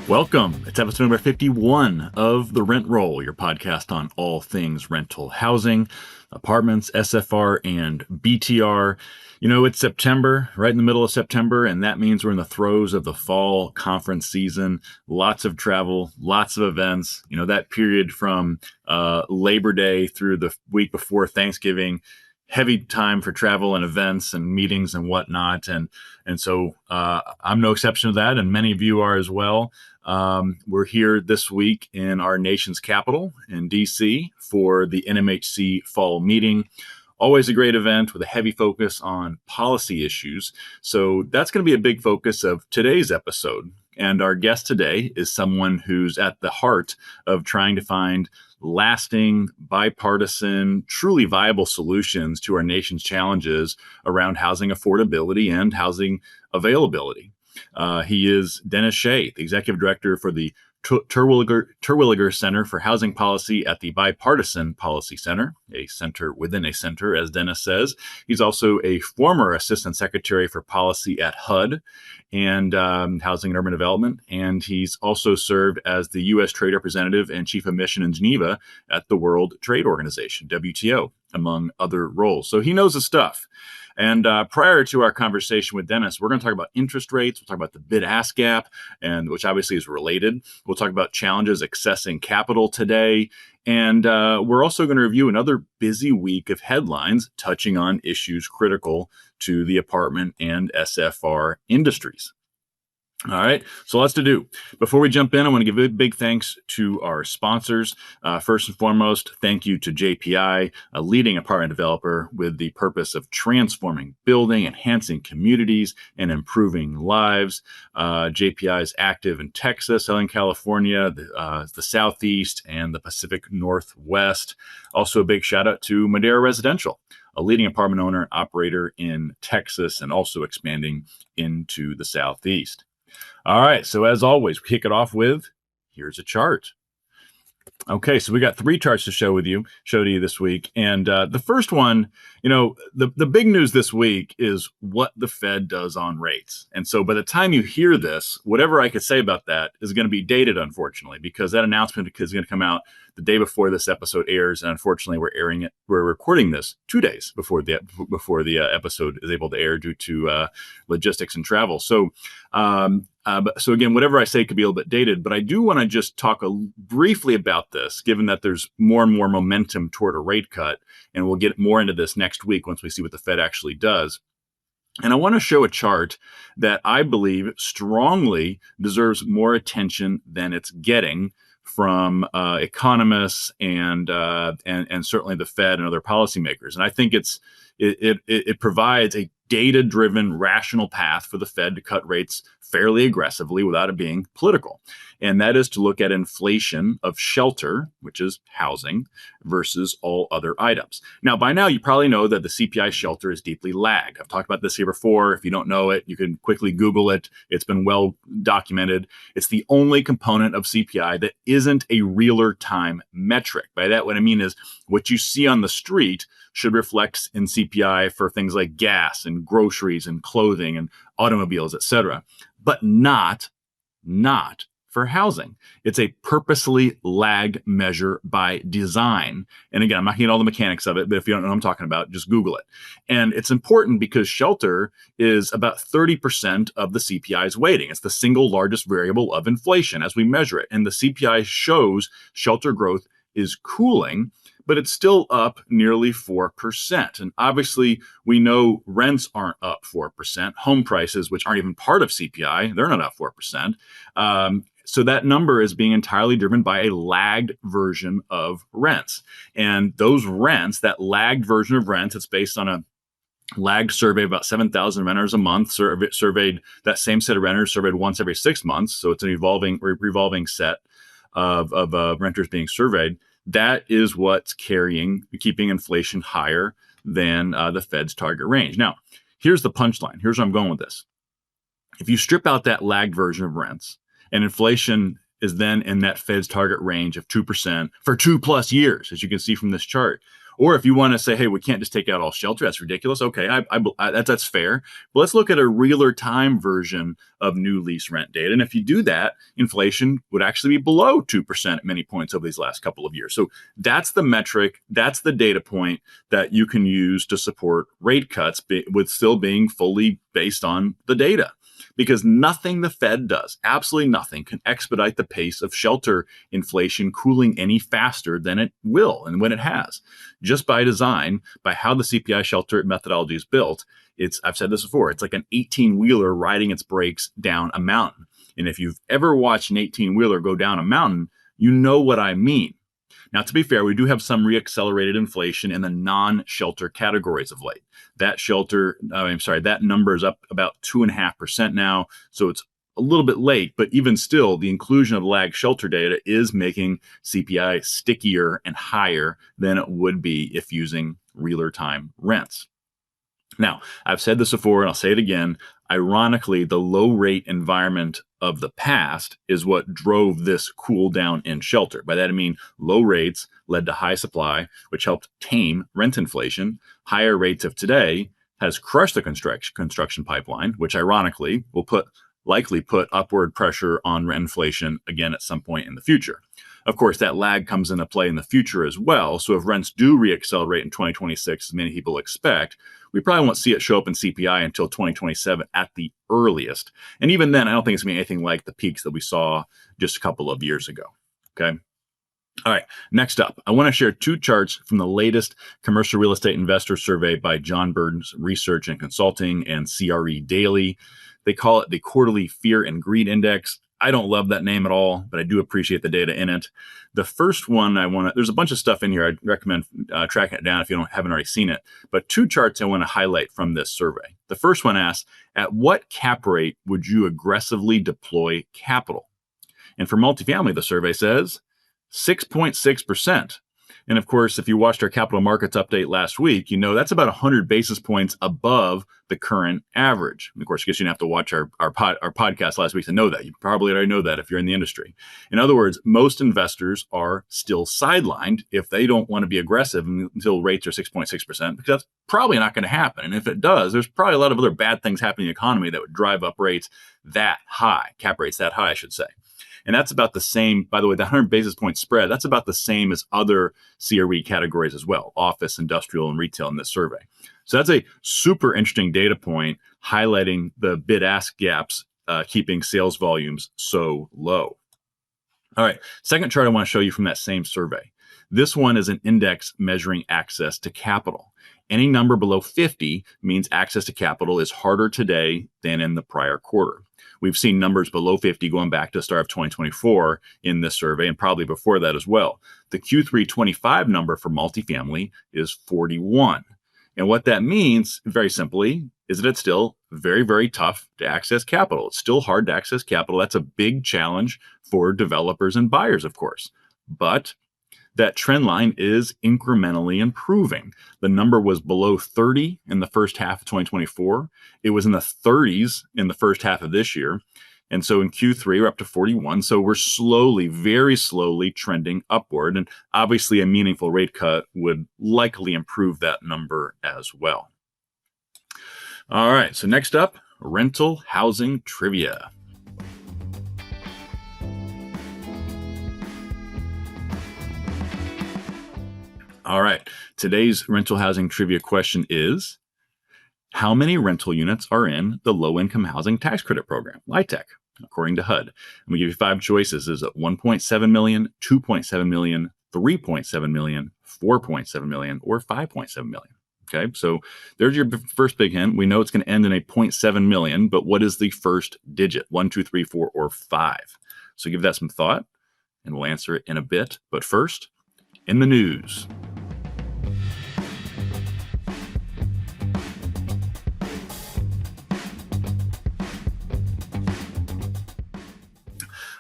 Welcome. It's episode number 51 of The Rent Roll, your podcast on all things rental housing, apartments, SFR, and BTR. You know, it's September, right in the middle of September, and that means we're in the throes of the fall conference season. Lots of travel, lots of events. You know, that period from Labor Day through the week before Thanksgiving, heavy time for travel and events and meetings and whatnot. And so I'm no exception to that, and many of you are as well. We're here this week in our nation's capital in DC for the NMHC fall meeting. Always a great event with a heavy focus on policy issues. So that's going to be a big focus of today's episode. And our guest today is someone who's at the heart of trying to find lasting, bipartisan, truly viable solutions to our nation's challenges around housing affordability and housing availability. He is Dennis Shea, the executive director for the Terwilliger Center for Housing Policy at the Bipartisan Policy Center, a center within a center, as Dennis says. He's also a former assistant secretary for policy at HUD and Housing and Urban Development. And he's also served as the U.S. Trade Representative and Chief of Mission in Geneva at the World Trade Organization, WTO, among other roles. So he knows his stuff. And prior to our conversation with Dennis, we're going to talk about interest rates. We'll talk about the bid-ask gap, and which obviously is related. We'll talk about challenges accessing capital today. And we're also going to review another busy week of headlines touching on issues critical to the apartment and SFR industries. All right, so lots to do. Before we jump in, I want to give a big thanks to our sponsors. First and foremost, thank you to JPI, a leading apartment developer with the purpose of transforming, building, enhancing communities, and improving lives. JPI is active in Texas, Southern California, the Southeast, and the Pacific Northwest. Also, a big shout out to Madera Residential, a leading apartment owner and operator in Texas, and also expanding into the Southeast. All right, so as always, we kick it off with, here's a chart. Okay, so we got three charts to show to you this week. And the first one, you know, the big news this week is what the Fed does on rates. And so by the time you hear this, whatever I could say about that is going to be dated, unfortunately, because that announcement is going to come out the day before this episode airs. And unfortunately, we're recording this 2 days before the episode is able to air due to logistics and travel. So so again, whatever I say could be a little bit dated, but I do want to just talk briefly about this, given that there's more and more momentum toward a rate cut, and we'll get more into this next week once we see what the Fed actually does. And I want to show a chart that I believe strongly deserves more attention than it's getting from economists and certainly the Fed and other policymakers. And I think it provides a data-driven, rational path for the Fed to cut rates fairly aggressively without it being political. And that is to look at inflation of shelter, which is housing, versus all other items. Now, by now, you probably know that the CPI shelter is deeply lagged. I've talked about this here before. If you don't know it, you can quickly Google it. It's been well documented. It's the only component of CPI that isn't a realer time metric. By that, what I mean is what you see on the street should reflect in CPI for things like gas and groceries and clothing and automobiles, et cetera, but not for housing. It's a purposely lagged measure by design. And again, I'm not getting all the mechanics of it, but if you don't know what I'm talking about, just Google it. And it's important because shelter is about 30% of the CPI's weighting. It's the single largest variable of inflation as we measure it. And the CPI shows shelter growth is cooling, but it's still up nearly 4%. And obviously, we know rents aren't up 4%. Home prices, which aren't even part of CPI, they're not up 4%. So that number is being entirely driven by a lagged version of rents. And those rents, that lagged version of rents, it's based on a lagged survey of about 7,000 renters a month, surveyed that same set of renters surveyed once every 6 months. So it's an revolving set of renters being surveyed. That is what's keeping inflation higher than the Fed's target range. Now, here's the punchline. Here's where I'm going with this. If you strip out that lagged version of rents, and inflation is then in that Fed's target range of 2% for 2+ years, as you can see from this chart, Or if you want to say, hey, we can't just take out all shelter, that's ridiculous. Okay, that's fair. But let's look at a realer time version of new lease rent data. And if you do that, inflation would actually be below 2% at many points over these last couple of years. So that's the metric, that's the data point that you can use to support rate cuts with still being fully based on the data. Because nothing the Fed does, absolutely nothing, can expedite the pace of shelter inflation cooling any faster than it will and when it has. Just by design, by how the CPI shelter methodology is built, I've said this before, it's like an 18-wheeler riding its brakes down a mountain. And if you've ever watched an 18-wheeler go down a mountain, you know what I mean. Now, to be fair, we do have some reaccelerated inflation in the non-shelter categories of late. That number is up about 2.5% now, so it's a little bit late, but even still, the inclusion of lag shelter data is making CPI stickier and higher than it would be if using realer time rents. Now, I've said this before and I'll say it again. Ironically, the low rate environment of the past is what drove this cool down in shelter. By that I mean low rates led to high supply, which helped tame rent inflation. Higher rates of today has crushed the construction pipeline, which ironically will likely put upward pressure on rent inflation again at some point in the future. Of course, that lag comes into play in the future as well. So if rents do reaccelerate in 2026, as many people expect, we probably won't see it show up in CPI until 2027 at the earliest. And even then, I don't think it's going to be anything like the peaks that we saw just a couple of years ago. Okay. All right. Next up, I want to share two charts from the latest commercial real estate investor survey by John Burns Research and Consulting and CRE Daily. They call it the Quarterly Fear and Greed Index. I don't love that name at all, but I do appreciate the data in it. The first one there's a bunch of stuff in here. I'd recommend tracking it down if you haven't already seen it. But two charts I want to highlight from this survey. The first one asks, at what cap rate would you aggressively deploy capital? And for multifamily, the survey says 6.6%. And of course, if you watched our capital markets update last week, you know that's about 100 basis points above the current average. And of course, I guess you didn't have to watch our podcast last week to know that. You probably already know that if you're in the industry. In other words, most investors are still sidelined if they don't want to be aggressive until rates are 6.6%, because that's probably not going to happen. And if it does, there's probably a lot of other bad things happening in the economy that would drive up rates that high, cap rates that high, I should say. And that's about the same, by the way, the 100 basis point spread, that's about the same as other CRE categories as well, office, industrial, and retail in this survey. So that's a super interesting data point highlighting the bid-ask gaps, keeping sales volumes so low. All right, second chart I want to show you from that same survey. This one is an index measuring access to capital. Any number below 50 means access to capital is harder today than in the prior quarter. We've seen numbers below 50 going back to the start of 2024 in this survey, and probably before that as well. The Q3 25 number for multifamily is 41. And what that means, very simply, is that it's still very, very tough to access capital. It's still hard to access capital. That's a big challenge for developers and buyers, of course. But that trend line is incrementally improving. The number was below 30 in the first half of 2024. It was in the 30s in the first half of this year. And so in Q3, we're up to 41. So we're slowly, very slowly trending upward. And obviously a meaningful rate cut would likely improve that number as well. All right, so next up, rental housing trivia. All right, today's rental housing trivia question is, how many rental units are in the low-income housing tax credit program, LIHTC, according to HUD? And we give you 5 choices. Is it 1.7 million, 2.7 million, 3.7 million, 4.7 million, or 5.7 million? Okay, so there's your first big hint. We know it's going to end in a 0.7 million, but what is the first digit? 1, 2, 3, 4, or 5? So give that some thought, and we'll answer it in a bit. But first, in the news.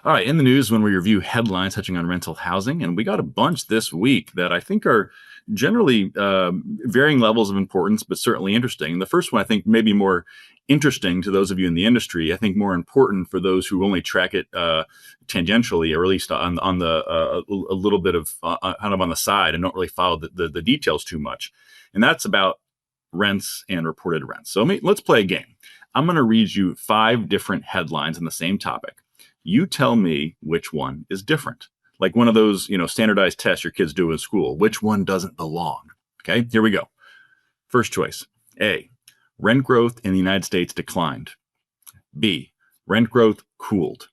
All right, in the news, when we review headlines touching on rental housing, and we got a bunch this week that I think are generally varying levels of importance, but certainly interesting. The first one I think maybe more interesting to those of you in the industry. I think more important for those who only track it tangentially, or at least on the a little bit of kind of on the side and don't really follow the details too much. And that's about rents and reported rents. So let's play a game. I'm going to read you 5 different headlines on the same topic. You tell me which one is different. Like one of those, standardized tests your kids do in school. Which one doesn't belong? Okay, here we go. First choice. A, rent growth in the United States declined. B, rent growth cooled.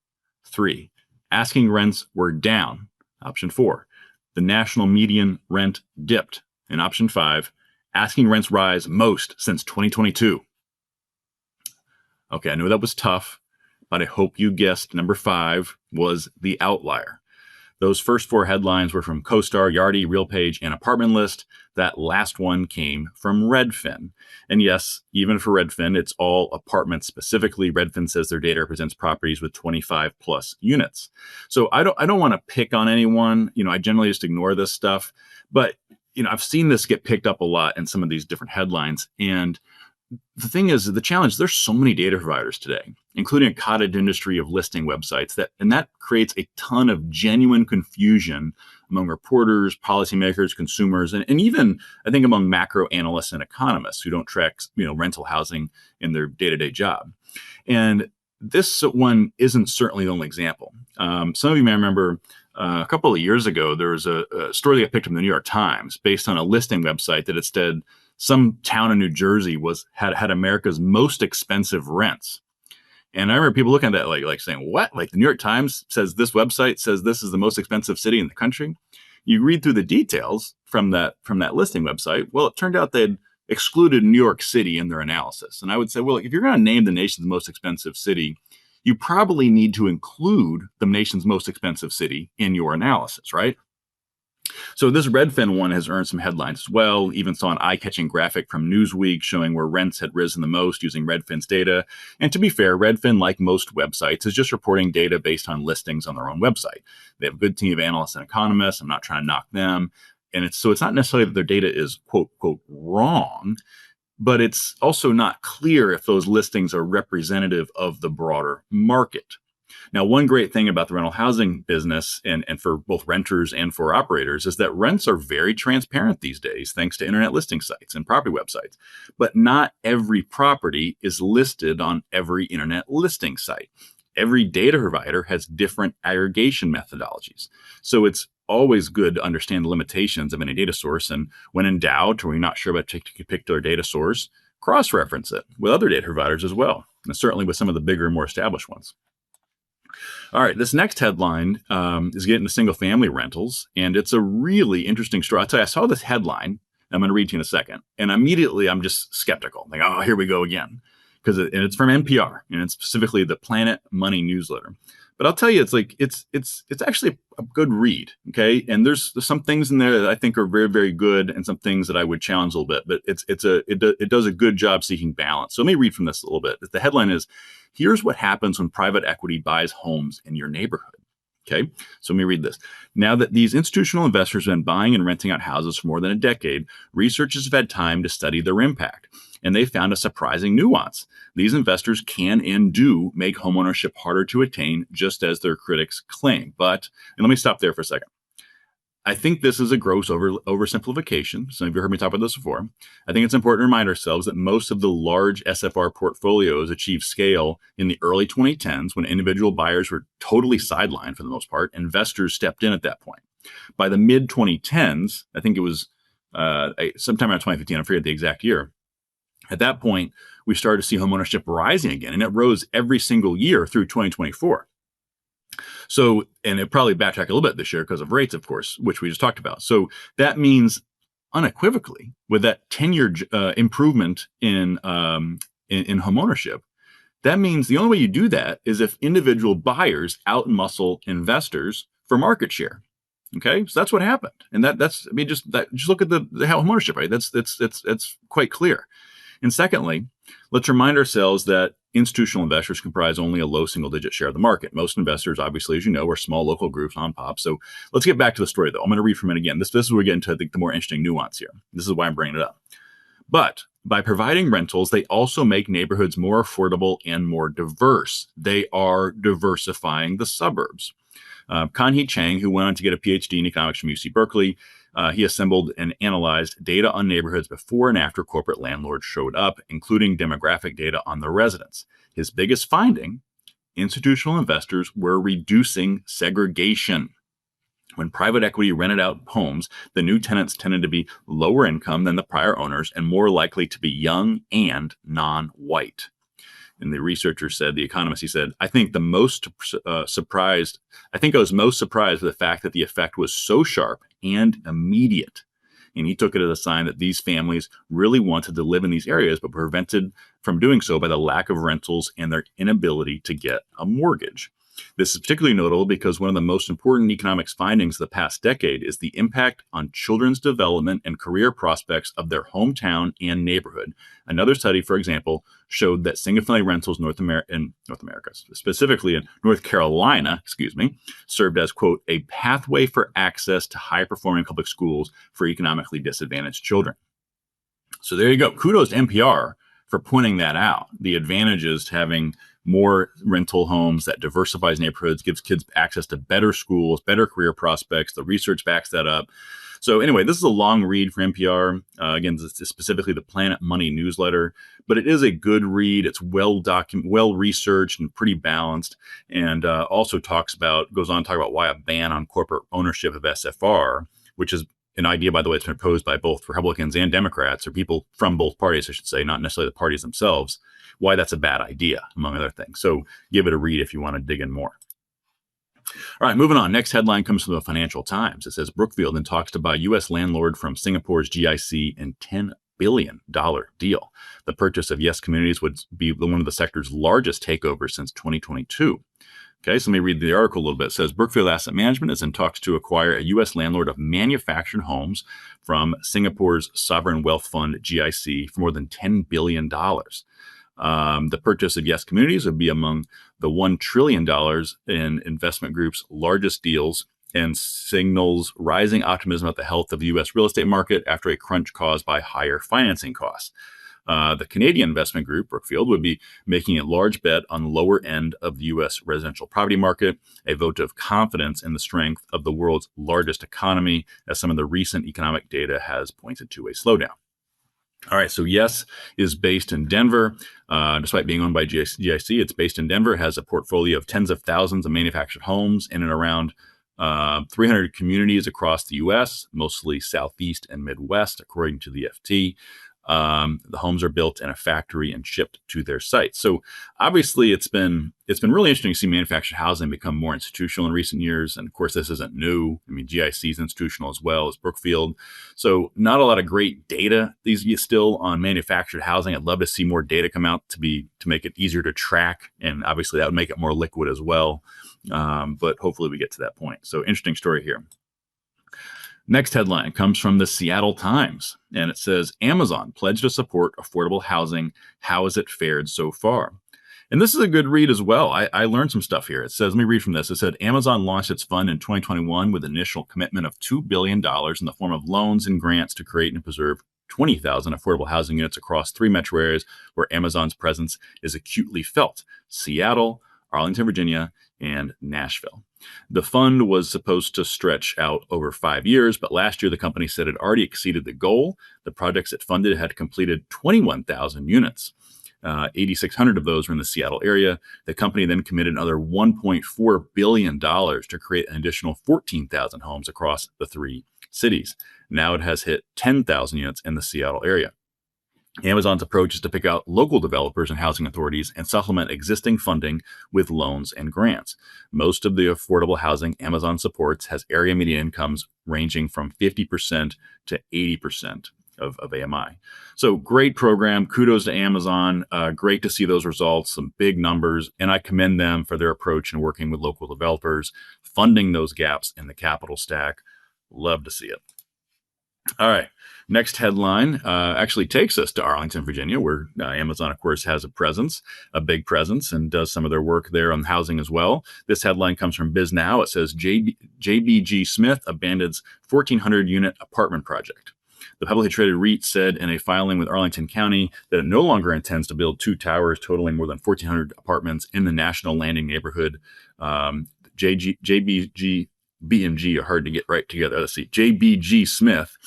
3, asking rents were down. Option 4, the national median rent dipped. And option 5, asking rents rise most since 2022. Okay, I know that was tough, but I hope you guessed number 5 was the outlier. Those first 4 headlines were from CoStar, Yardi, RealPage, and Apartment List. That last one came from Redfin. And yes, even for Redfin, it's all apartments specifically. Redfin says their data represents properties with 25 plus units. So I don't want to pick on anyone. I generally just ignore this stuff. But, I've seen this get picked up a lot in some of these different headlines. And the thing is, the challenge, there's so many data providers today, including a cottage industry of listing websites, that creates a ton of genuine confusion among reporters, policymakers, consumers, and even, I think, among macro analysts and economists who don't track, rental housing in their day-to-day job. And this one isn't certainly the only example. Some of you may remember a couple of years ago, there was a story that got picked up in the New York Times based on a listing website that had said some town in New Jersey had America's most expensive rents. And I remember people looking at that like saying, what? Like the New York Times says this website says this is the most expensive city in the country? You read through the details from that listing website. Well, it turned out they'd excluded New York City in their analysis. And I would say, well, if you're going to name the nation's most expensive city, you probably need to include the nation's most expensive city in your analysis, right? So this Redfin one has earned some headlines as well. Even saw an eye-catching graphic from Newsweek showing where rents had risen the most using Redfin's data. And to be fair, Redfin, like most websites, is just reporting data based on listings on their own website. They have a good team of analysts and economists. I'm not trying to knock them. And it's not necessarily that their data is quote, quote, wrong, but it's also not clear if those listings are representative of the broader market. Now, one great thing about the rental housing business and for both renters and for operators is that rents are very transparent these days, thanks to internet listing sites and property websites. But not every property is listed on every internet listing site. Every data provider has different aggregation methodologies. So it's always good to understand the limitations of any data source. And when in doubt, or you're not sure about a particular data source, cross-reference it with other data providers as well, and certainly with some of the bigger and more established ones. All right, this next headline is getting to single-family rentals, and it's a really interesting story. I'll tell you, I saw this headline. I'm going to read to you in a second, and immediately I'm just skeptical. Like, oh, here we go again, because it's from NPR, and it's specifically the Planet Money newsletter. But I'll tell you, it's actually a good read, okay? And there's some things in there that I think are very, very good, and some things that I would challenge a little bit. But it does a good job seeking balance. So let me read from this a little bit. The headline is, "Here's what happens when private equity buys homes in your neighborhood." Okay, so let me read this. Now that these institutional investors have been buying and renting out houses for more than a decade, researchers have had time to study their impact, and they found a surprising nuance. These investors can and do make homeownership harder to attain, just as their critics claim. And let me stop there for a second. I think this is a gross oversimplification. Some of you heard me talk about this before. I think it's important to remind ourselves that most of the large SFR portfolios achieved scale in the early 2010s when individual buyers were totally sidelined for the most part. Investors stepped in at that point. By the mid-2010s, I think it was sometime around 2015, I forget the exact year. At that point, we started to see homeownership rising again, and it rose every single year through 2024. So, and it probably backtracked a little bit this year because of rates, of course, which we just talked about. So that means unequivocally, with that 10-year improvement in homeownership, that means the only way you do that is if individual buyers outmuscle investors for market share. Okay, so that's what happened, and just look at the homeownership rate. That's quite clear. And secondly, let's remind ourselves that institutional investors comprise only a low single-digit share of the market. Most investors, obviously, as you know, are small local groups, non-pops. So let's get back to the story, though. I'm going to read from it again. This is where we get into, I think, the more interesting nuance here. This is why I'm bringing it up. But By providing rentals, they also make neighborhoods more affordable and more diverse. They are diversifying the suburbs. Kan-hee Chang, who went on to get a PhD in economics from UC Berkeley, he assembled and analyzed data on neighborhoods before and after corporate landlords showed up, including demographic data on the residents. His biggest finding: institutional investors were reducing segregation. When private equity rented out homes, the new tenants tended to be lower income than the prior owners and more likely to be young and non-white. And the researcher said, the economist, he said, I think I was most surprised with the fact that the effect was so sharp and immediate. And he took it as a sign that these families really wanted to live in these areas, but were prevented from doing so by the lack of rentals and their inability to get a mortgage. This is particularly notable because one of the most important economics findings of the past decade is the impact on children's development and career prospects of their hometown and neighborhood. Another study, for example, showed that single-family rentals in North America, specifically in North Carolina, served as, quote, a pathway for access to high-performing public schools for economically disadvantaged children. So there you go. Kudos to NPR for pointing that out. The advantages to having more rental homes that diversifies neighborhoods, gives kids access to better schools, better career prospects. The research backs that up. So anyway, this is a long read for NPR. Again, this is specifically the Planet Money newsletter, but it is a good read. It's well researched and pretty balanced, and also goes on to talk about why a ban on corporate ownership of SFR, which is an idea, by the way, it's been proposed by both Republicans and Democrats, or people from both parties, I should say, not necessarily the parties themselves, why that's a bad idea, among other things. So give it a read if you want to dig in more. All right, moving on. Next headline comes from the Financial Times. It says Brookfield then talks to buy U.S. landlord from Singapore's GIC in $10 billion deal. The purchase of Yes Communities would be one of the sector's largest takeovers since 2022. Okay, so let me read the article a little bit. It says Brookfield Asset Management is in talks to acquire a U.S. landlord of manufactured homes from Singapore's sovereign wealth fund, GIC, for more than $10 billion. The purchase of Yes Communities would be among the $1 trillion in investment group's largest deals and signals rising optimism about the health of the U.S. real estate market after a crunch caused by higher financing costs. The Canadian investment group, Brookfield, would be making a large bet on the lower end of the U.S. residential property market, a vote of confidence in the strength of the world's largest economy, as some of the recent economic data has pointed to a slowdown. All right, so Yes is based in Denver. Despite being owned by GIC, it's based in Denver. It has a portfolio of tens of thousands of manufactured homes in and around 300 communities across the U.S., mostly Southeast and Midwest, according to the FT. The homes are built in a factory and shipped to their site. So obviously it's been really interesting to see manufactured housing become more institutional in recent years. And of course, this isn't new. I mean, GIC is institutional as well as Brookfield. So not a lot of great data these still on manufactured housing. I'd love to see more data come out to make it easier to track. And obviously that would make it more liquid as well. But hopefully we get to that point. So interesting story here. Next headline comes from the Seattle Times, and it says, Amazon pledged to support affordable housing. How has it fared so far? And this is a good read as well. I learned some stuff here. It says, let me read from this. It said, Amazon launched its fund in 2021 with an initial commitment of $2 billion in the form of loans and grants to create and preserve 20,000 affordable housing units across 3 metro areas where Amazon's presence is acutely felt: Seattle, Arlington, Virginia, and Nashville. The fund was supposed to stretch out over 5 years, but last year the company said it already exceeded the goal. The projects it funded had completed 21,000 units. 8,600 of those were in the Seattle area. The company then committed another $1.4 billion to create an additional 14,000 homes across the 3 cities. Now it has hit 10,000 units in the Seattle area. Amazon's approach is to pick out local developers and housing authorities and supplement existing funding with loans and grants. Most of the affordable housing Amazon supports has area median incomes ranging from 50% to 80% of AMI. So great program. Kudos to Amazon. Great to see those results, some big numbers, and I commend them for their approach in working with local developers, funding those gaps in the capital stack. Love to see it. All right. Next headline actually takes us to Arlington, Virginia, where Amazon, of course, has a big presence, and does some of their work there on housing as well. This headline comes from BizNow. It says JBG Smith abandons 1,400-unit apartment project. The publicly traded REIT said in a filing with Arlington County that it no longer intends to build 2 towers totaling more than 1,400 apartments in the National Landing neighborhood. JBG, B&G are hard to get right together. Let's see. JBG Smith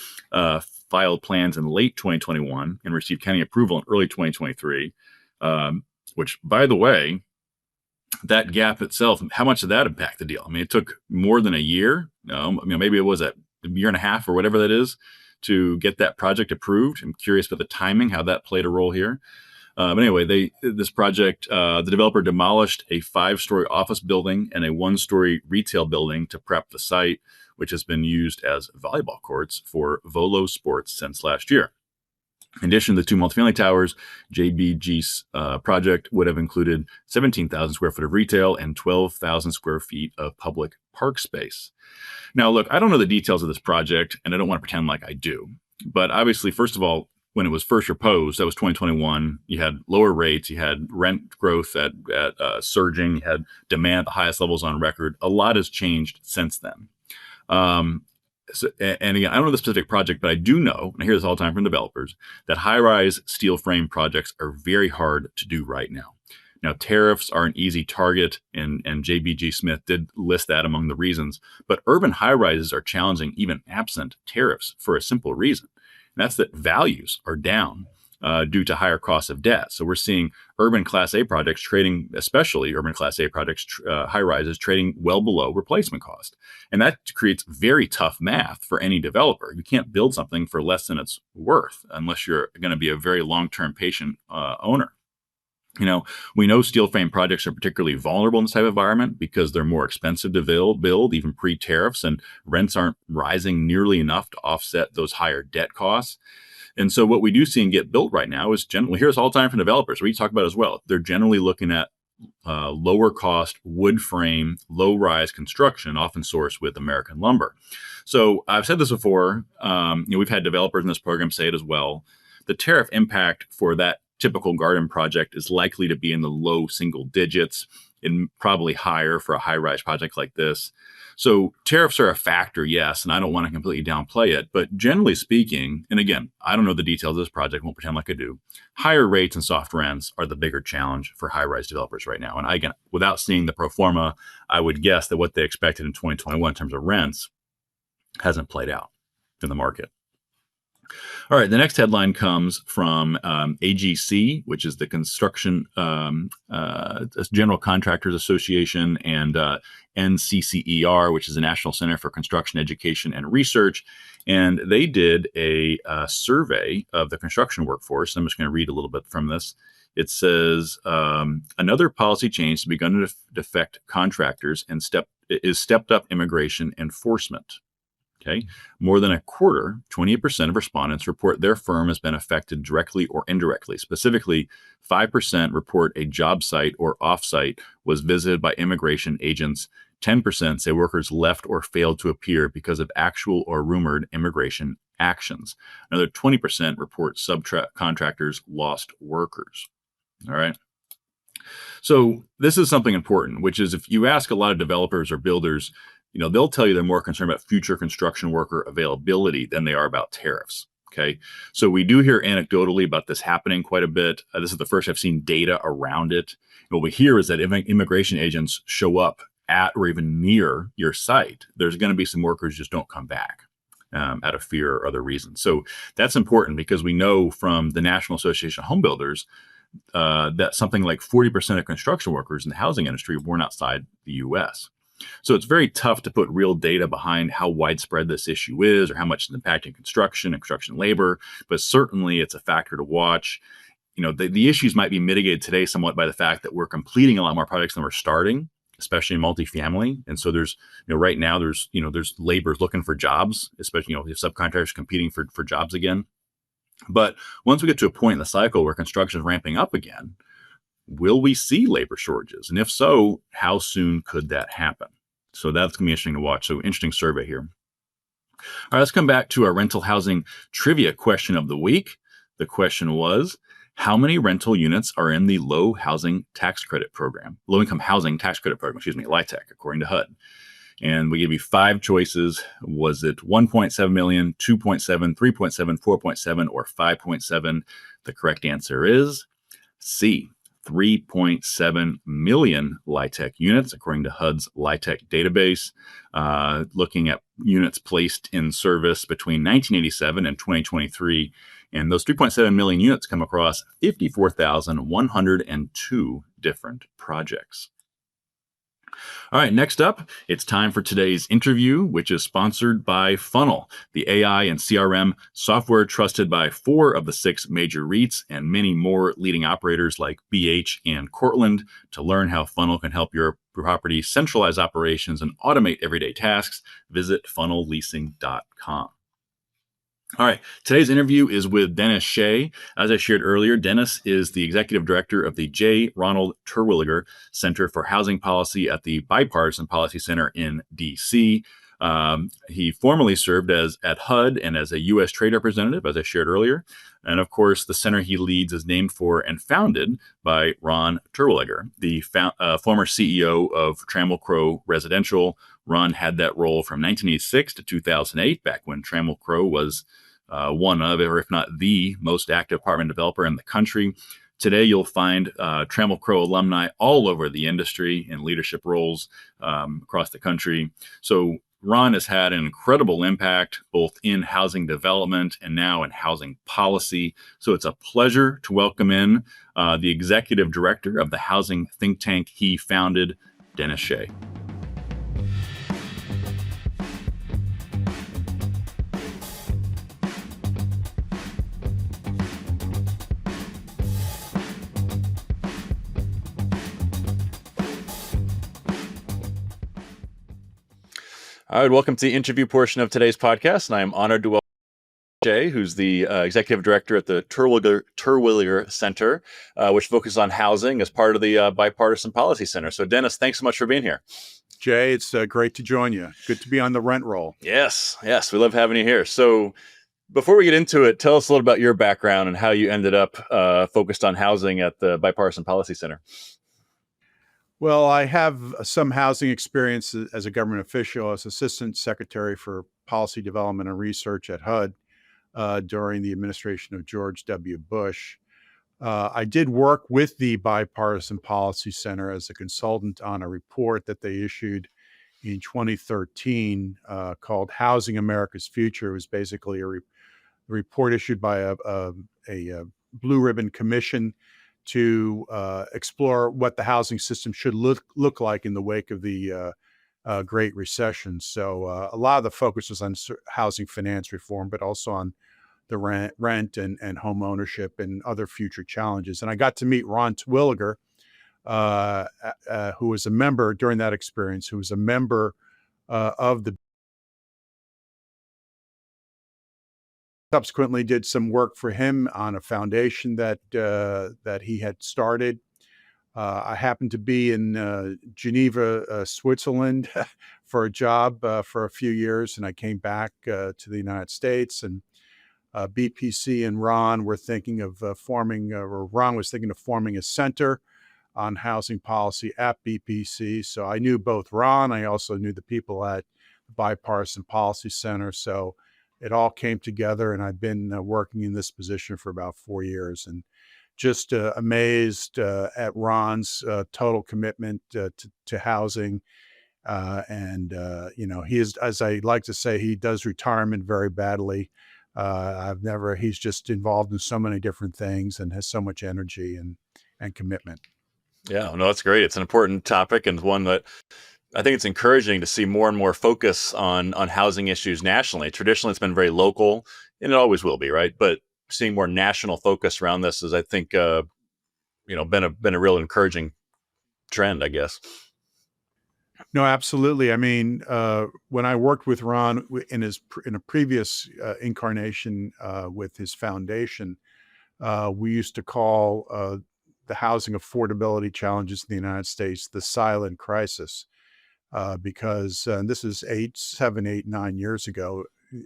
filed plans in late 2021 and received county approval in early 2023, which, by the way, that gap itself, how much did that impact the deal? I mean, it took more than a year. Maybe it was a year and a half or whatever that is to get that project approved. I'm curious about the timing, how that played a role here. But anyway, this project, the developer demolished a 5-story office building and a 1-story retail building to prep the site, which has been used as volleyball courts for Volo Sports since last year. In addition to the 2 multifamily towers, JBG's project would have included 17,000 square foot of retail and 12,000 square feet of public park space. Now, look, I don't know the details of this project, and I don't want to pretend like I do. But obviously, first of all, when it was first proposed, that was 2021, you had lower rates, you had rent growth at surging, you had demand at the highest levels on record. A lot has changed since then. And again, I don't know the specific project, but I do know, and I hear this all the time from developers, that high-rise steel frame projects are very hard to do right now. Now, tariffs are an easy target, and JBG Smith did list that among the reasons, but urban high-rises are challenging even absent tariffs for a simple reason. And that's that values are down due to higher costs of debt. So we're seeing urban Class A projects trading, especially urban Class A projects, high rises trading well below replacement cost. And that creates very tough math for any developer. You can't build something for less than it's worth unless you're going to be a very long-term patient owner. We know steel frame projects are particularly vulnerable in this type of environment because they're more expensive to build even pre-tariffs, and rents aren't rising nearly enough to offset those higher debt costs. And so what we do see and get built right now is generally, here's all the time from developers, we talk about as well. They're generally looking at lower cost wood frame, low rise construction, often sourced with American lumber. So I've said this before, we've had developers in this program say it as well. The tariff impact for that typical garden project is likely to be in the low single digits and probably higher for a high rise project like this. So tariffs are a factor, yes, and I don't want to completely downplay it. But generally speaking, and again, I don't know the details of this project, won't pretend like I do, higher rates and soft rents are the bigger challenge for high-rise developers right now. And again, without seeing the pro forma, I would guess that what they expected in 2021 in terms of rents hasn't played out in the market. All right, the next headline comes from AGC, which is the Construction General Contractors Association, and NCCER, which is the National Center for Construction Education and Research. And they did a survey of the construction workforce. I'm just going to read a little bit from this. It says, another policy change has begun to affect contractors and stepped up immigration enforcement. Okay. More than a quarter, 28% of respondents report their firm has been affected directly or indirectly. Specifically, 5% report a job site or offsite was visited by immigration agents. 10% say workers left or failed to appear because of actual or rumored immigration actions. Another 20% report subcontractors lost workers. All right. So this is something important, which is if you ask a lot of developers or builders, they'll tell you they're more concerned about future construction worker availability than they are about tariffs. Okay. So we do hear anecdotally about this happening quite a bit. This is the first I've seen data around it. And what we hear is that if immigration agents show up at or even near your site, there's going to be some workers who just don't come back out of fear or other reasons. So that's important because we know from the National Association of Home Builders that something like 40% of construction workers in the housing industry were born outside the U.S. So it's very tough to put real data behind how widespread this issue is or how much it's impacting construction and construction labor, but certainly it's a factor to watch. The issues might be mitigated today somewhat by the fact that we're completing a lot more projects than we're starting, especially in multifamily. And so there's, right now there's laborers looking for jobs, especially, if subcontractors competing for jobs again. But once we get to a point in the cycle where construction is ramping up again, will we see labor shortages? And if so, how soon could that happen? So that's going to be interesting to watch. So interesting survey here. All right, let's come back to our rental housing trivia question of the week. The question was, how many rental units are in the low income housing tax credit program, LIHTC, according to HUD? And we give you 5 choices. Was it 1.7 million, 2.7, 3.7, 4.7, or 5.7? The correct answer is C, 3.7 million LIHTC units, according to HUD's LIHTC database. Looking at units placed in service between 1987 and 2023. And those 3.7 million units come across 54,102 different projects. All right, next up, it's time for today's interview, which is sponsored by Funnel, the AI and CRM software trusted by 4 of the 6 major REITs and many more leading operators like BH and Cortland. To learn how Funnel can help your property centralize operations and automate everyday tasks, visit funnelleasing.com. All right, today's interview is with Dennis Shea. As I shared earlier, Dennis is the executive director of the J. Ronald Terwilliger Center for Housing Policy at the Bipartisan Policy Center in D.C. He formerly served at HUD and as a U.S. trade representative, as I shared earlier. And of course, the center he leads is named for and founded by Ron Terwilliger, the former CEO of Trammell Crow Residential. Ron had that role from 1986 to 2008, back when Trammell Crow was one of, or if not the most active apartment developer in the country. Today, you'll find Trammell Crow alumni all over the industry in leadership roles across the country. So Ron has had an incredible impact both in housing development and now in housing policy. So it's a pleasure to welcome in the executive director of the housing think tank he founded, Dennis Shea. All right, welcome to the interview portion of today's podcast, and I am honored to welcome Shea, who's the executive director at the Terwilliger Center, which focuses on housing as part of the Bipartisan Policy Center. So, Dennis, thanks so much for being here. Jay, it's great to join you. Good to be on the rent roll. Yes, we love having you here. So, before we get into it, tell us a little about your background and how you ended up focused on housing at the Bipartisan Policy Center. Well, I have some housing experience as a government official, as Assistant Secretary for Policy Development and Research at HUD during the administration of George W. Bush. I did work with the Bipartisan Policy Center as a consultant on a report that they issued in 2013 called Housing America's Future. It was basically a report issued by a blue ribbon commission to explore what the housing system should look like in the wake of the Great Recession. So a lot of the focus was on housing finance reform, but also on the rent and home ownership and other future challenges. And I got to meet Ron Terwilliger, who was a member during that experience, who was a member of the subsequently did some work for him on a foundation that he had started. I happened to be in Geneva, Switzerland for a job for a few years, and I came back to the United States, and BPC and Ron were thinking of Ron was thinking of forming a center on housing policy at BPC. So I knew both Ron, I also knew the people at the Bipartisan Policy Center. So it all came together, and I've been working in this position for about 4 years, and just amazed at Ron's total commitment to housing. He is, as I like to say, he does retirement very badly. He's just involved in so many different things and has so much energy and commitment. Yeah, no, that's great. It's an important topic, and one that I think it's encouraging to see more and more focus on housing issues nationally. Traditionally, it's been very local, and it always will be, right? But seeing more national focus around this is, I think, been a real encouraging trend, I guess. No, absolutely. I mean, when I worked with Ron in a previous incarnation with his foundation, we used to call the housing affordability challenges in the United States the silent crisis. Because this is 7, 8, 9 years ago,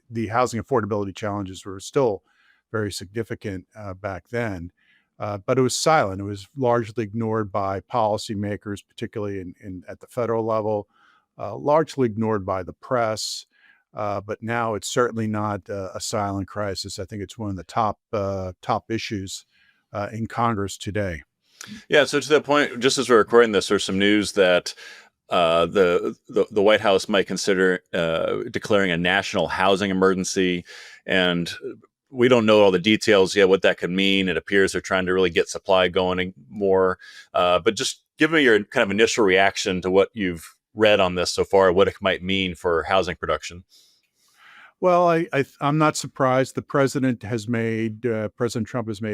the housing affordability challenges were still very significant back then, but it was silent. It was largely ignored by policymakers, particularly at the federal level, largely ignored by the press. But now it's certainly not a silent crisis. I think it's one of the top issues in Congress today. Yeah. So to that point, just as we're recording this, there's some news that the White House might consider declaring a national housing emergency, and we don't know all the details yet what that could mean. It appears they're trying to really get supply going more, but just give me your kind of initial reaction to what you've read on this so far, what it might mean for housing production. Well, I'm not surprised. President Trump has made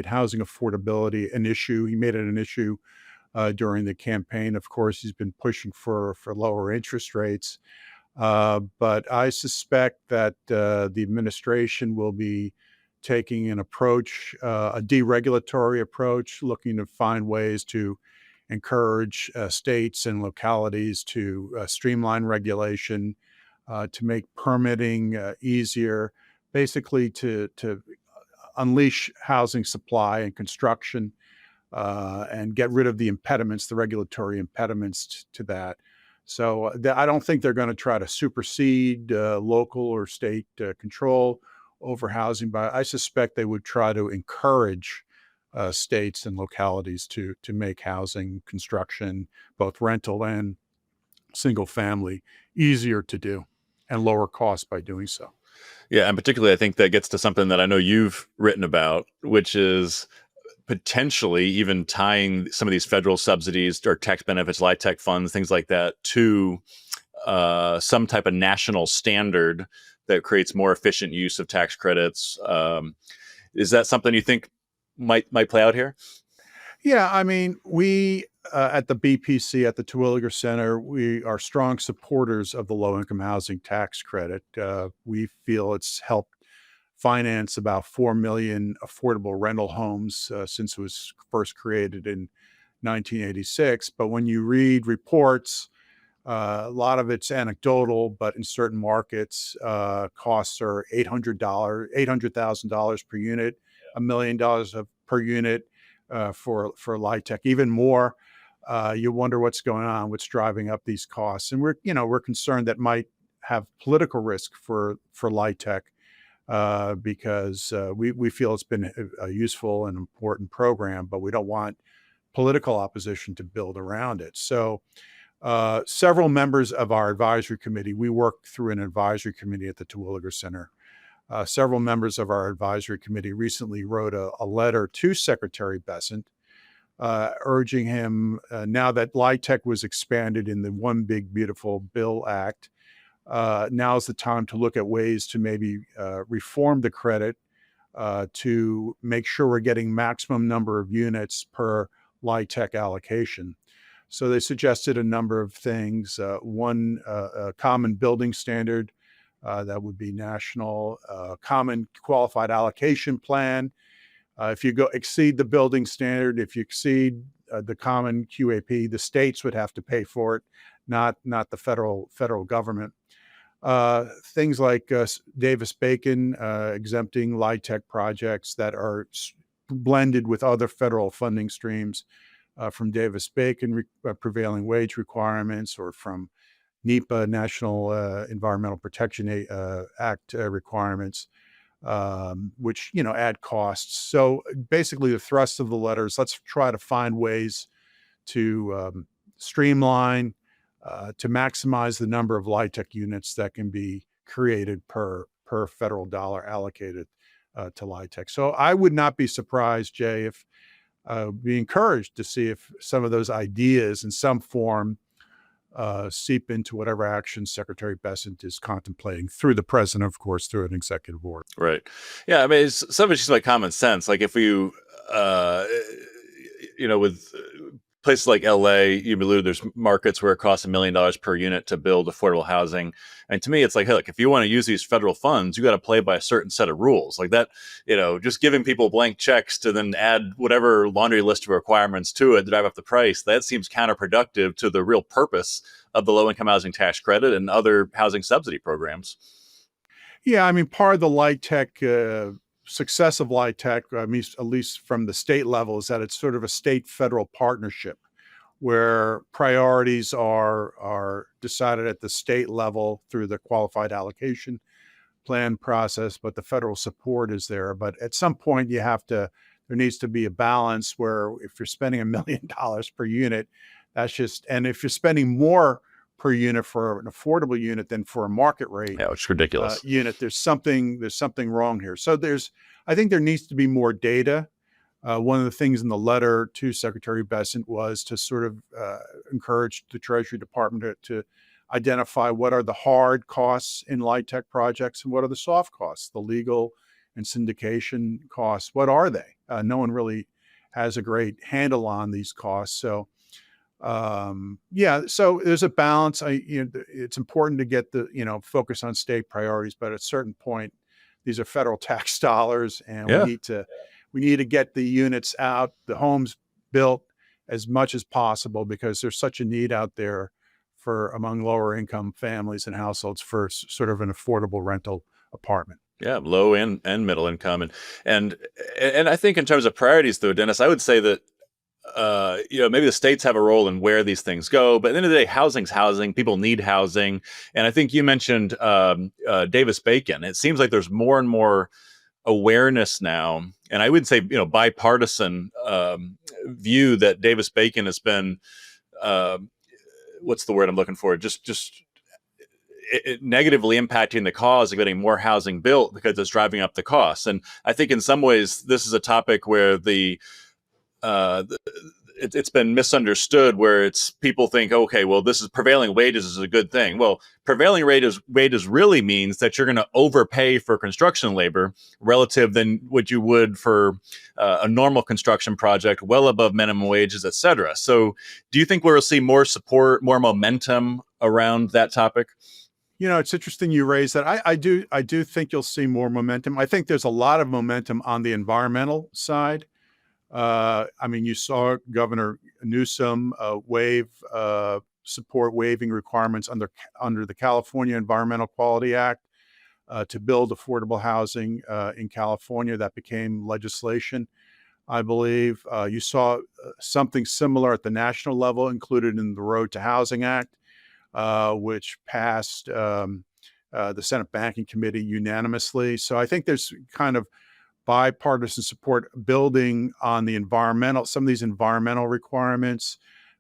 housing affordability an issue. He made it an issue during the campaign. Of course, he's been pushing for lower interest rates. But I suspect that the administration will be taking an approach, a deregulatory approach, looking to find ways to encourage states and localities to streamline regulation, to make permitting easier, basically to unleash housing supply and construction, and get rid of the impediments, the regulatory impediments to that. So I don't think they're going to try to supersede local or state control over housing, but I suspect they would try to encourage states and localities to make housing construction, both rental and single family, easier to do and lower costs by doing so. Yeah, and particularly I think that gets to something that I know you've written about, which is potentially even tying some of these federal subsidies or tax benefits, LIHTC funds, things like that, to some type of national standard that creates more efficient use of tax credits. Is that something you think might play out here? Yeah, I mean, we at the BPC, at the Terwilliger Center, we are strong supporters of the low-income housing tax credit. We feel it's helped finance about 4 million affordable rental homes since it was first created in 1986. But when you read reports, a lot of it's anecdotal, but in certain markets, costs are $800,000 per unit, $1 million per unit for LIHTC, even more. You wonder what's going on, what's driving up these costs, and we're concerned that might have political risk for LIHTC, because we feel it's been a useful and important program, but we don't want political opposition to build around it. So several members of our advisory committee, we work through an advisory committee at the Terwilliger Center. Several members of our advisory committee recently wrote a letter to Secretary Bessent, urging him, now that LIHTC was expanded in the One Big Beautiful Bill Act, now's the time to look at ways to maybe reform the credit to make sure we're getting maximum number of units per LIHTC allocation. So they suggested a number of things. One, a common building standard that would be national, common qualified allocation plan. If you exceed the building standard, if you exceed the common QAP, the states would have to pay for it, not the federal government. Things like Davis-Bacon exempting LIHTC projects that are blended with other federal funding streams, from Davis-Bacon prevailing wage requirements, or from NEPA, National Environmental Protection Act requirements, which add costs. So basically, the thrust of the letter is let's try to find ways to streamline, to maximize the number of LIHTC units that can be created per federal dollar allocated to LIHTC. So I would not be surprised, Jay, if be encouraged to see if some of those ideas in some form seep into whatever action Secretary Bessent is contemplating through the president, of course, through an executive order. Right. Yeah. I mean, some of it's just like common sense. Like if you, with places like LA, you alluded, there's markets where it costs $1 million per unit to build affordable housing. And to me, it's like, hey, look, if you want to use these federal funds, you got to play by a certain set of rules like that. Just giving people blank checks to then add whatever laundry list of requirements to it to drive up the price, that seems counterproductive to the real purpose of the low-income housing tax credit and other housing subsidy programs. Yeah, I mean, part of the LIHTC success of LIHTC, at least from the state level, is that it's sort of a state-federal partnership where priorities are decided at the state level through the qualified allocation plan process, but the federal support is there. But at some point, there needs to be a balance where if you're spending $1 million per unit, and if you're spending more per unit for an affordable unit than for a market rate Yeah, which is ridiculous. unit, there's something wrong here. So I think there needs to be more data. One of the things in the letter to Secretary Bessent was to sort of encourage the Treasury Department to identify what are the hard costs in LIHTC projects and what are the soft costs, the legal and syndication costs. What are they? No one really has a great handle on these costs. So, so there's a balance. It's important to get focus on state priorities, but at a certain point, these are federal tax dollars, and Yeah. we need to get the units out, the homes built as much as possible, because there's such a need out there among lower income families and households for sort of an affordable rental apartment. Yeah, low and middle income, and I think in terms of priorities, though, Dennis, I would say that maybe the states have a role in where these things go, but at the end of the day, housing's housing. People need housing, and I think you mentioned Davis-Bacon. It seems like there's more and more awareness now, and I would say bipartisan view that Davis-Bacon has been what's the word I'm looking for? Just negatively impacting the cause of getting more housing built because it's driving up the costs. And I think in some ways this is a topic where it's been misunderstood, where it's people think, okay, well, this is prevailing wages is a good thing. Well, prevailing wages really means that you're going to overpay for construction labor relative than what you would for a normal construction project, well above minimum wages, et cetera. So do you think we'll see more support, more momentum around that topic? It's interesting you raise that. I do think you'll see more momentum. I think there's a lot of momentum on the environmental side. You saw Governor Newsom support waiving requirements under the California Environmental Quality Act to build affordable housing in California. That became legislation, I believe. You saw something similar at the national level included in the Road to Housing Act, which passed the Senate Banking Committee unanimously. So I think there's kind of bipartisan support building on some of these environmental requirements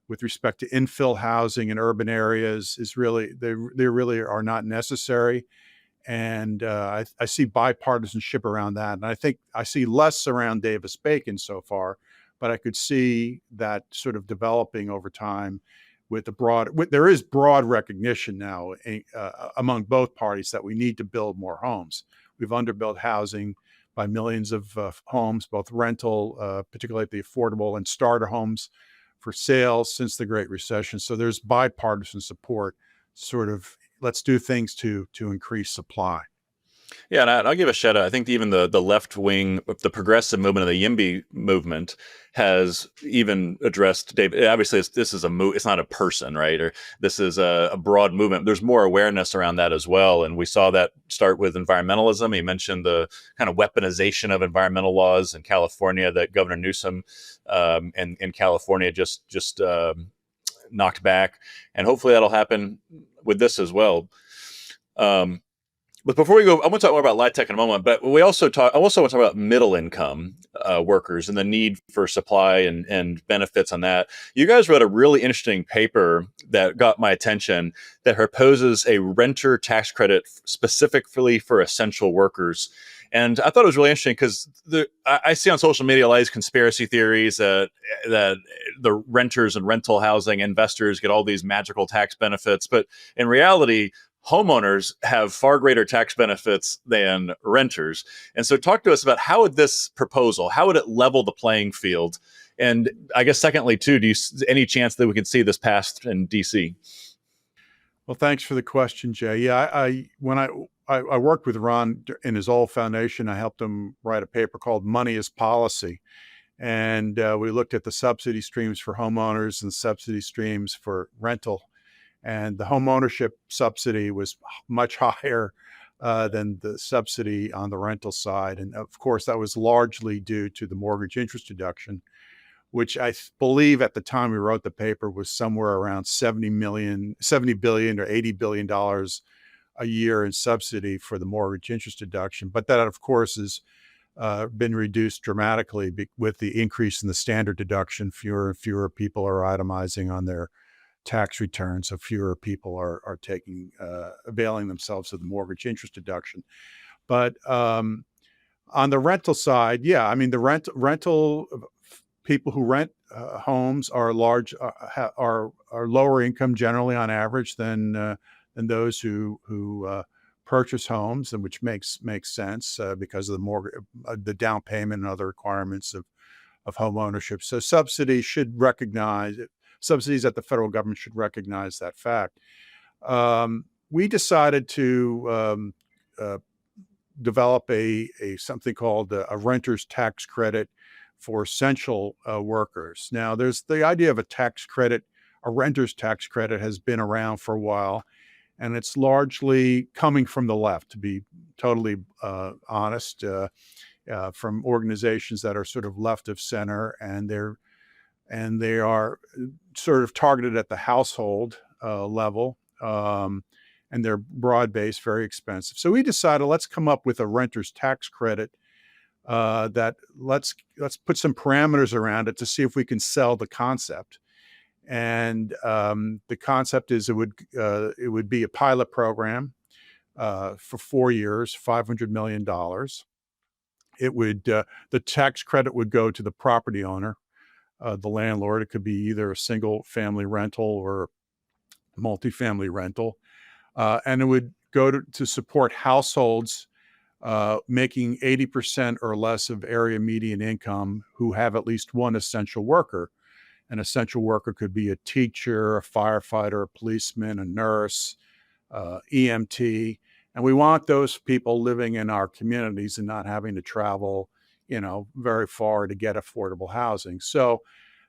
with respect to infill housing in urban areas they really are not necessary. And I see bipartisanship around that. And I think I see less around Davis-Bacon so far, but I could see that sort of developing over time there is broad recognition now among both parties that we need to build more homes. We've underbuilt housing by millions of homes, both rental, particularly the affordable, and starter homes for sale since the Great Recession. So there's bipartisan support, sort of, let's do things to increase supply. Yeah, and I'll give a shout out. I think even the left wing, the progressive movement of the YIMBY movement has even addressed David. Obviously, this is it's not a person, right? Or this is a broad movement. There's more awareness around that as well. And we saw that start with environmentalism. He mentioned the kind of weaponization of environmental laws in California that Governor Newsom in California just knocked back. And hopefully that'll happen with this as well. But before we go, I want to talk more about LIHTC in a moment. But I also want to talk about middle income workers and the need for supply and benefits on that. You guys wrote a really interesting paper that got my attention that proposes a renter tax credit specifically for essential workers. And I thought it was really interesting because I see on social media a lot of these conspiracy theories that the renters and rental housing investors get all these magical tax benefits. But in reality, homeowners have far greater tax benefits than renters. And so talk to us about how would this proposal, how would it level the playing field? And I guess secondly, too, any chance that we could see this passed in DC? Well, thanks for the question, Jay. Yeah, when I worked with Ron in his old foundation, I helped him write a paper called Money is Policy. And we looked at the subsidy streams for homeowners and subsidy streams for rental. And the home ownership subsidy was much higher than the subsidy on the rental side. And of course, that was largely due to the mortgage interest deduction, which believe at the time we wrote the paper was somewhere around 70 billion or $80 billion a year in subsidy for the mortgage interest deduction. But that, of course, has been reduced dramatically with the increase in the standard deduction. Fewer and fewer people are itemizing on their tax returns, so fewer people are availing themselves of the mortgage interest deduction. But on the rental side, yeah, I mean the rental people who rent homes are lower income generally on average than those who purchase homes, and which makes sense because of the mortgage, the down payment and other requirements of home ownership. So subsidies at the federal government should recognize that fact. We decided to develop something called a renter's tax credit for essential workers. Now, there's the idea of a renter's tax credit has been around for a while, and it's largely coming from the left, to be totally honest, from organizations that are sort of left of center, and they are sort of targeted at the household level. And they're broad-based, very expensive. So we decided, let's come up with a renter's tax credit that let's put some parameters around it to see if we can sell the concept. And the concept is it would be a pilot program for 4 years, $500 million. The tax credit would go to the property owner, the landlord. It could be either a single family rental or multifamily rental. And it would go to support households making 80% or less of area median income who have at least one essential worker. An essential worker could be a teacher, a firefighter, a policeman, a nurse, EMT. And we want those people living in our communities and not having to travel, very far to get affordable housing. So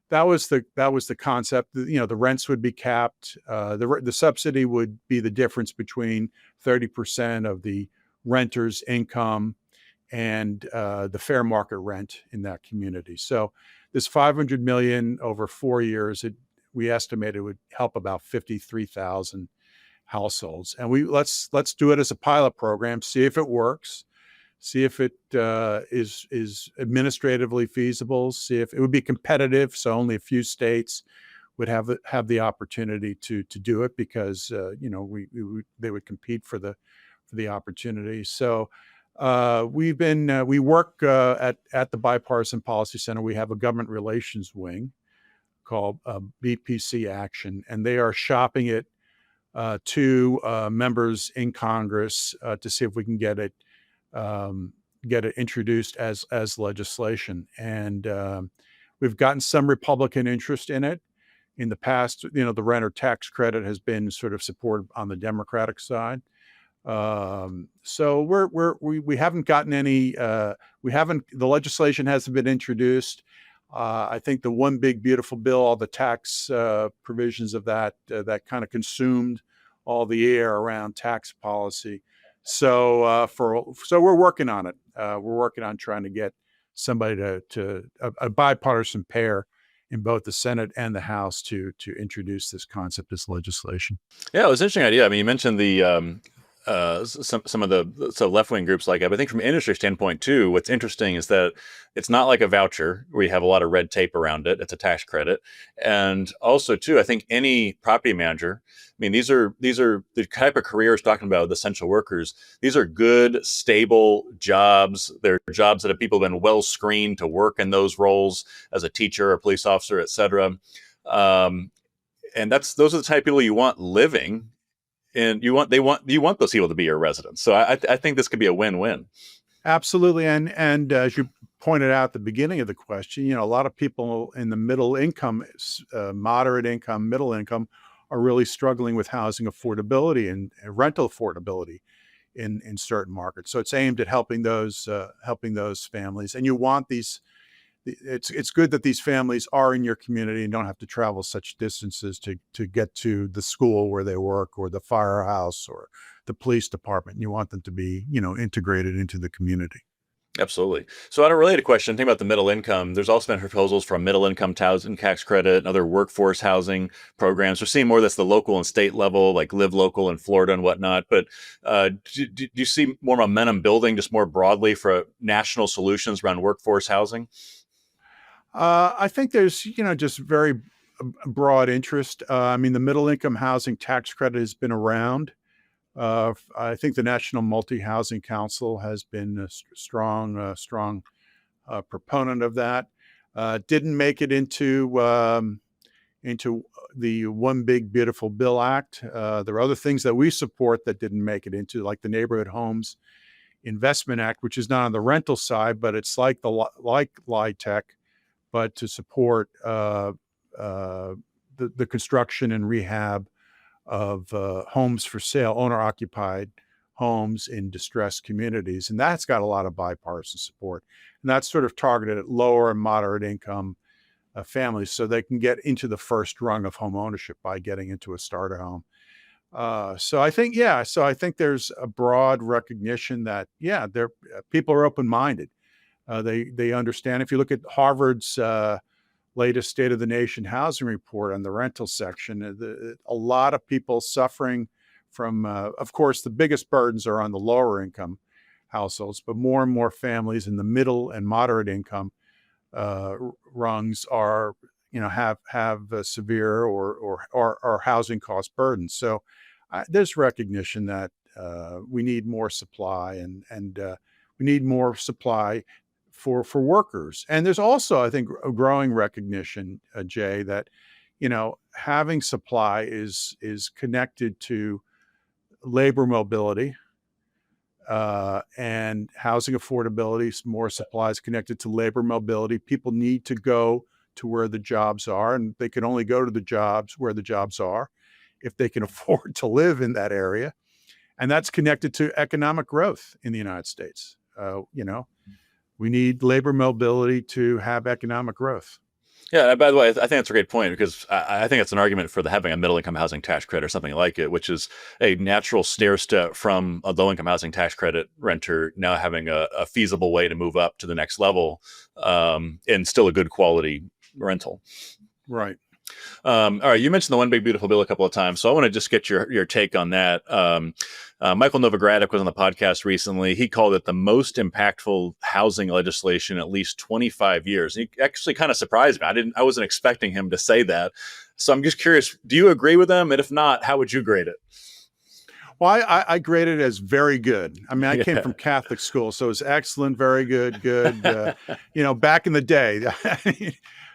that was the concept. The rents would be capped. The subsidy would be the difference between 30% of the renter's income and the fair market rent in that community. So this $500 million over 4 years, we estimated would help about 53,000 households. And let's do it as a pilot program, see if it works. See if it is administratively feasible. See if it would be competitive. So only a few states would have the opportunity to do it because they would compete for the opportunity. So we work at the Bipartisan Policy Center. We have a government relations wing called BPC Action, and they are shopping it to members in Congress to see if we can get it introduced as legislation. And we've gotten some Republican interest in it. In the past, the renter tax credit has been sort of supported on the Democratic side. So we haven't gotten any. The legislation hasn't been introduced. I think the one big beautiful bill, all the tax provisions of that kind of consumed all the air around tax policy. So we're working on it. We're working on trying to get somebody to a bipartisan pair in both the Senate and the House to introduce this concept as legislation. Yeah, it was an interesting idea. I mean, you mentioned the some of the left-wing groups like it. But I think from an industry standpoint too, what's interesting is that it's not like a voucher where you have a lot of red tape around it. It's a tax credit. And also too, I think any property manager, I mean, these are the type of careers talking about the essential workers. These are good, stable jobs. They're jobs that have people been well screened to work in those roles as a teacher, a police officer, et cetera. And those are the type of people you want living. And you want those people to be your residents. So I think this could be a win-win. Absolutely, and as you pointed out at the beginning of the question, a lot of people in the middle income, moderate income, middle income, are really struggling with housing affordability and rental affordability in certain markets. So it's aimed at helping those families, and you want these. It's good that these families are in your community and don't have to travel such distances to get to the school where they work or the firehouse or the police department. You want them to be, integrated into the community. Absolutely. So on a related question, think about the middle income. There's also been proposals for a middle income housing tax credit and other workforce housing programs. We're seeing more of this at the local and state level, like Live Local in Florida and whatnot. But do you see more momentum building just more broadly for national solutions around workforce housing? I think there's, just very broad interest. I mean, the middle income housing tax credit has been around. I think the National Multi Housing Council has been a strong proponent of that. Didn't make it into the One Big Beautiful Bill Act. There are other things that we support that didn't make it into, like the Neighborhood Homes Investment Act, which is not on the rental side, but it's like like LIHTC, but to support the construction and rehab of homes for sale, owner-occupied homes in distressed communities. And that's got a lot of bipartisan support. And that's sort of targeted at lower and moderate income families so they can get into the first rung of home ownership by getting into a starter home. So I think there's a broad recognition that, people are open-minded. They understand. If you look at Harvard's latest State of the Nation housing report on the rental section, a lot of people suffering from, of course, the biggest burdens are on the lower income households, but more and more families in the middle and moderate income rungs are, have severe or housing cost burdens. So there's recognition that we need more supply and we need more supply for workers. And there's also, I think, a growing recognition, Jay, that having supply is connected to labor mobility and housing affordability. More supply is connected to labor mobility. People need to go to where the jobs are, and they can only go to the jobs where the jobs are if they can afford to live in that area. And that's connected to economic growth in the United States. We need labor mobility to have economic growth. Yeah, by the way, I think that's a great point because I think it's an argument for having a middle income housing tax credit or something like it, which is a natural stair step from a low income housing tax credit renter now having a feasible way to move up to the next level and still a good quality rental. Right. All right, you mentioned the One Big Beautiful Bill a couple of times, so I want to just get your take on that. Michael Novogradac was on the podcast recently. He called it the most impactful housing legislation in at least 25 years. He actually kind of surprised me. I wasn't expecting him to say that. So I'm just curious, do you agree with him? And if not, how would you grade it? Well, I grade it as very good. I mean, I came from Catholic school, so it's excellent, very good, good. Back in the day.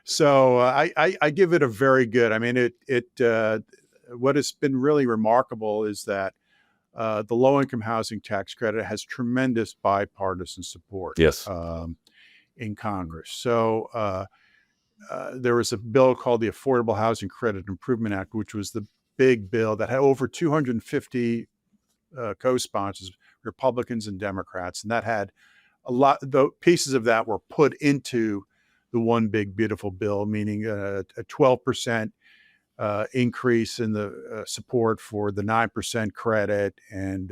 So I give it a very good. I mean, what has been really remarkable is that the low-income housing tax credit has tremendous bipartisan support. Yes. In Congress. So there was a bill called the Affordable Housing Credit Improvement Act, which was the big bill that had over 250 co-sponsors, Republicans and Democrats, and that had a lot. The pieces of that were put into the One Big Beautiful Bill, meaning a 12% increase in the support for the 9% credit and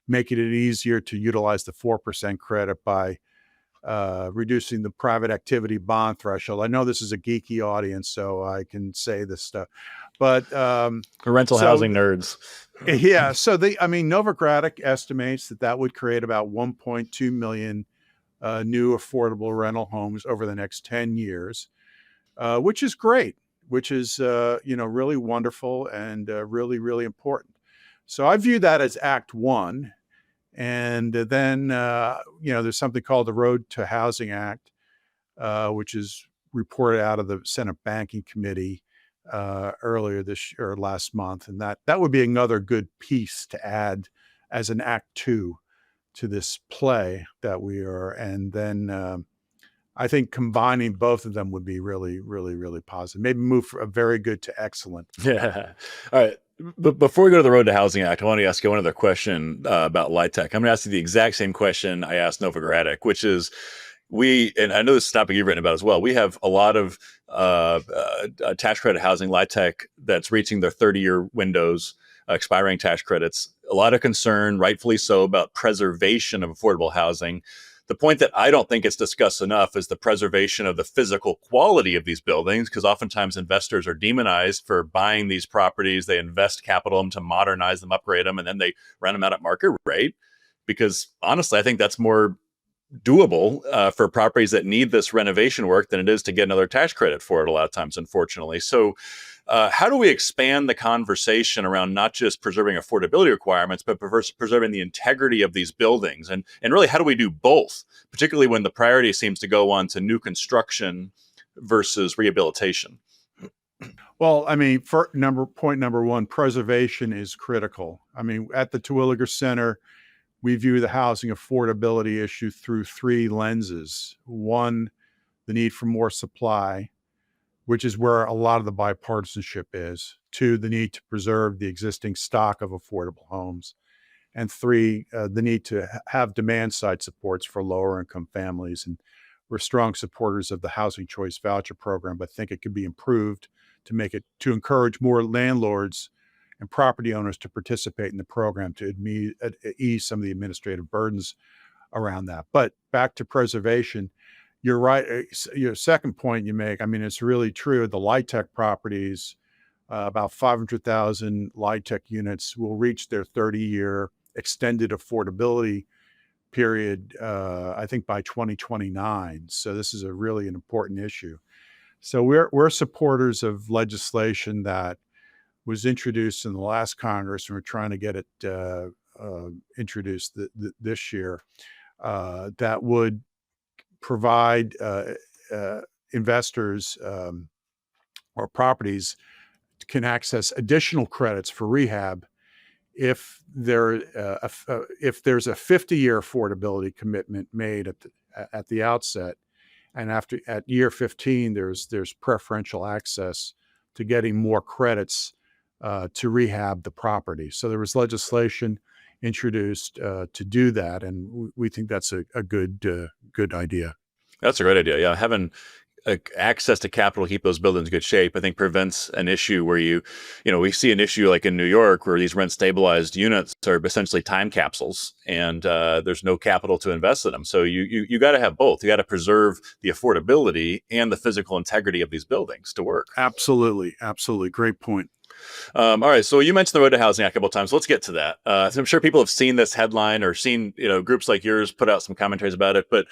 making it easier to utilize the 4% credit by reducing the private activity bond threshold. I know this is a geeky audience, so I can say this stuff, but rental housing nerds. Yeah. So Novogradac estimates that would create about 1.2 million new affordable rental homes over the next 10 years, which is great, which is, really wonderful and really, really important. So I view that as Act One. And then, there's something called the Road to Housing Act, which is reported out of the Senate Banking Committee earlier last month. And that would be another good piece to add as an Act Two to this play that we are. And then I think combining both of them would be really, really, really positive. Maybe move from a very good to excellent. Yeah. All right. But before we go to the Road to Housing Act, I want to ask you one other question about LIHTC. I'm going to ask you the exact same question I asked Novogradac, which is and I know this is a topic you've written about as well, we have a lot of tax credit housing, LIHTC, that's reaching their 30-year windows, expiring tax credits. A lot of concern, rightfully so, about preservation of affordable housing. The point that I don't think it's discussed enough is the preservation of the physical quality of these buildings, because oftentimes investors are demonized for buying these properties. They invest capital in them to modernize them, upgrade them, and then they rent them out at market rate. Because honestly, I think that's more doable for properties that need this renovation work than it is to get another tax credit for it a lot of times, unfortunately. So how do we expand the conversation around not just preserving affordability requirements, but preserving the integrity of these buildings? And really, how do we do both, particularly when the priority seems to go on to new construction versus rehabilitation? Well, I mean, point number one, preservation is critical. I mean, at the Terwilliger Center, we view the housing affordability issue through three lenses. One, the need for more supply, which is where a lot of the bipartisanship is. Two, the need to preserve the existing stock of affordable homes. And three, the need to have demand side supports for lower income families. And we're strong supporters of the Housing Choice Voucher Program, but think it could be improved to encourage more landlords and property owners to participate in the program to ease some of the administrative burdens around that. But back to preservation, you're right. Your second point you make, I mean, it's really true. The LIHTC properties, about 500,000 LIHTC units will reach their 30-year extended affordability period, I think by 2029. So this is really an important issue. So we're supporters of legislation that was introduced in the last Congress, and we're trying to get it introduced this year, that would provide investors or properties can access additional credits for rehab if there's a 50-year affordability commitment made at the outset, and at year 15 there's preferential access to getting more credits to rehab the property. So there was legislation introduced to do that, and we think that's a good idea. That's a great idea. Yeah, having access to capital to keep those buildings in good shape, I think prevents an issue where we see an issue like in New York where these rent stabilized units are essentially time capsules, and there's no capital to invest in them. So you got to have both. You got to preserve the affordability and the physical integrity of these buildings to work. Absolutely. Great point. All right. So you mentioned the Road to Housing a couple of times. Let's get to that. So I'm sure people have seen this headline or seen, groups like yours put out some commentaries about it. But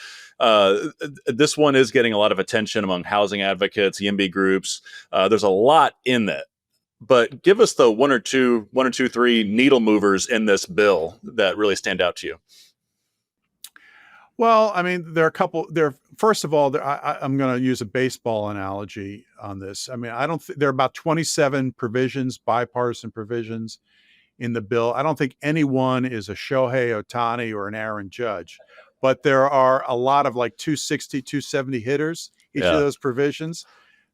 this one is getting a lot of attention among housing advocates, YIMBY groups. There's a lot in that. But give us the one or two, three needle movers in this bill that really stand out to you. Well, I mean, there are a couple. First of all, I'm going to use a baseball analogy on this. I mean, there are about 27 provisions, bipartisan provisions in the bill. I don't think anyone is a Shohei Ohtani or an Aaron Judge, but there are a lot of like 260, 270 hitters, each of those provisions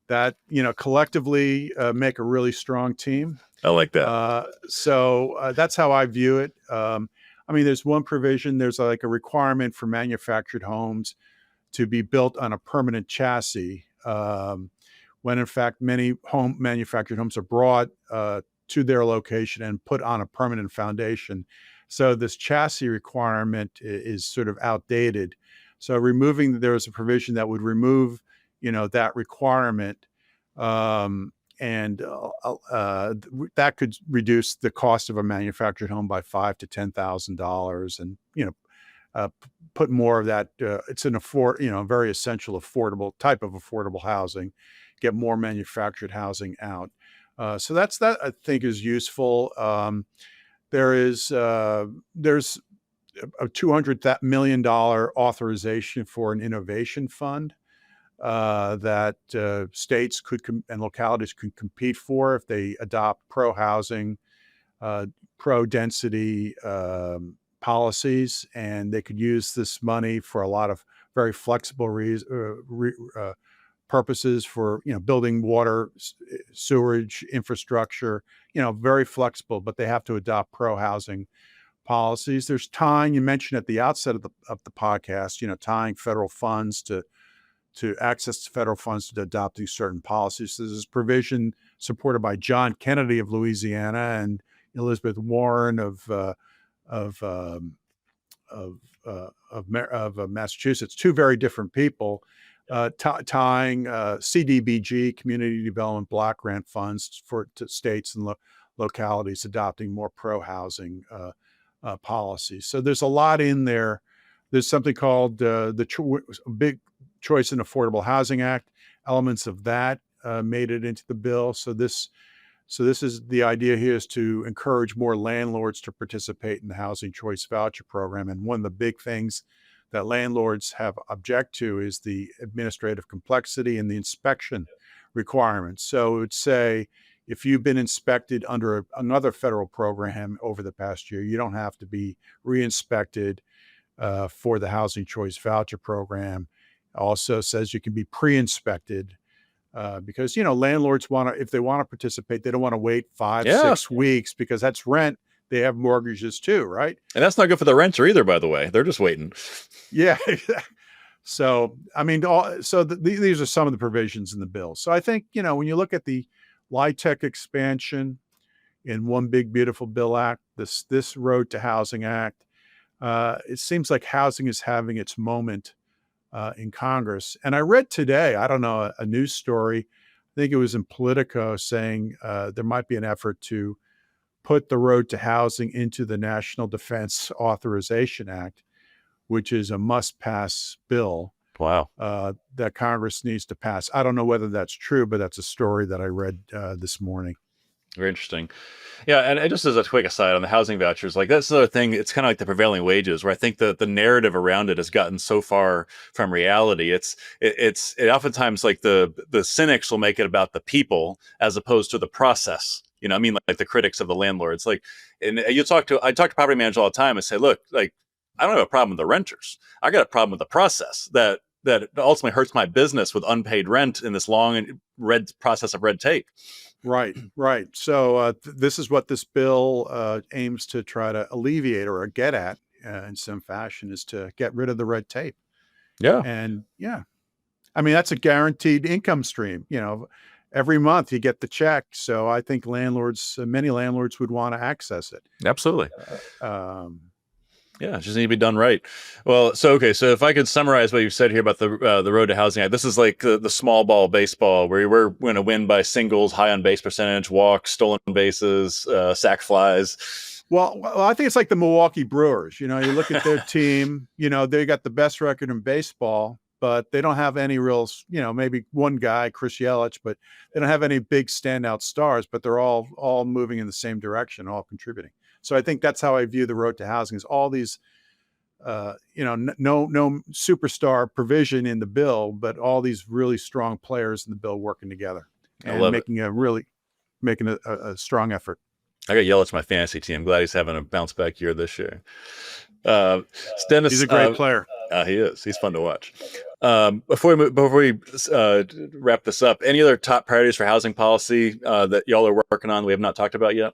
that, collectively make a really strong team. I like that. So that's how I view it. I mean, there's one provision, there's like a requirement for manufactured homes to be built on a permanent chassis, when in fact many manufactured homes are brought to their location and put on a permanent foundation. So this chassis requirement is sort of outdated. So there's a provision that would remove, that requirement, and that could reduce the cost of a manufactured home by $5,000 to $10,000, and put more of that. It's very essential, affordable type of affordable housing. Get more manufactured housing out. So that I think is useful. There's a $200 million authorization for an innovation fund that states and localities could compete for if they adopt pro-housing, pro-density policies, and they could use this money for a lot of very flexible purposes for, building water, sewerage infrastructure, very flexible, but they have to adopt pro-housing policies. There's tying, you mentioned at the outset of the podcast, tying federal funds to access to federal funds to adopt these certain policies. This is provision supported by John Kennedy of Louisiana and Elizabeth Warren of Massachusetts, two very different people, tying CDBG, Community Development Block Grant funds, to states and localities adopting more pro-housing policies. So there's a lot in there. There's something called Big Choice and Affordable Housing Act. Elements of that made it into the bill. So this is the idea here, is to encourage more landlords to participate in the Housing Choice Voucher Program. And one of the big things that landlords have object to is the administrative complexity and the inspection requirements. So it would say, if you've been inspected under another federal program over the past year, you don't have to be re-inspected for the Housing Choice Voucher Program. Also says you can be pre-inspected because, landlords if they want to participate, they don't want to wait 5-6 weeks, because that's rent. They have mortgages too, right? And that's not good for the renter either, by the way. They're just waiting. Yeah. So, I mean, these are some of the provisions in the bill. So I think, when you look at the LIHTC expansion in One Big Beautiful Bill Act, this Road to Housing Act, it seems like housing is having its moment in Congress. And I read today, I don't know, a news story, I think it was in Politico, saying there might be an effort to put the Road to Housing into the National Defense Authorization Act, which is a must-pass bill. Wow. That Congress needs to pass. I don't know whether that's true, but that's a story that I read this morning. Very interesting. Yeah, and just as a quick aside on the housing vouchers, like that's another thing. It's kind of like the prevailing wages, where I think the narrative around it has gotten so far from reality. It oftentimes, like the cynics will make it about the people as opposed to the process. I mean, like the critics of the landlords. Like, and I talk to property managers all the time and say, look, like, I don't have a problem with the renters. I got a problem with the process that ultimately hurts my business with unpaid rent in this long and process of red tape. Right. So this is what this bill aims to try to alleviate or get at in some fashion, is to get rid of the red tape. Yeah. And I mean, that's a guaranteed income stream. Every month you get the check. So I think many landlords would want to access it. Absolutely. Yeah, it just need to be done right. Well, so if I could summarize what you've said here about the Road to Housing Act, this is like the small ball baseball, where we're going to win by singles, high on base percentage, walks, stolen bases, sack flies. Well, I think it's like the Milwaukee Brewers. You look at their team. They got the best record in baseball, but they don't have any real, maybe one guy, Chris Yelich, but they don't have any big standout stars. But they're all moving in the same direction, all contributing. So I think that's how I view the Road to Housing, is all these, no superstar provision in the bill, but all these really strong players in the bill working together and making a strong effort. I got Yelich my fantasy team. I'm glad he's having a bounce back year this year. Dennis, he's a great player. He is. He's fun to watch. Before we wrap this up, any other top priorities for housing policy that y'all are working on we have not talked about yet?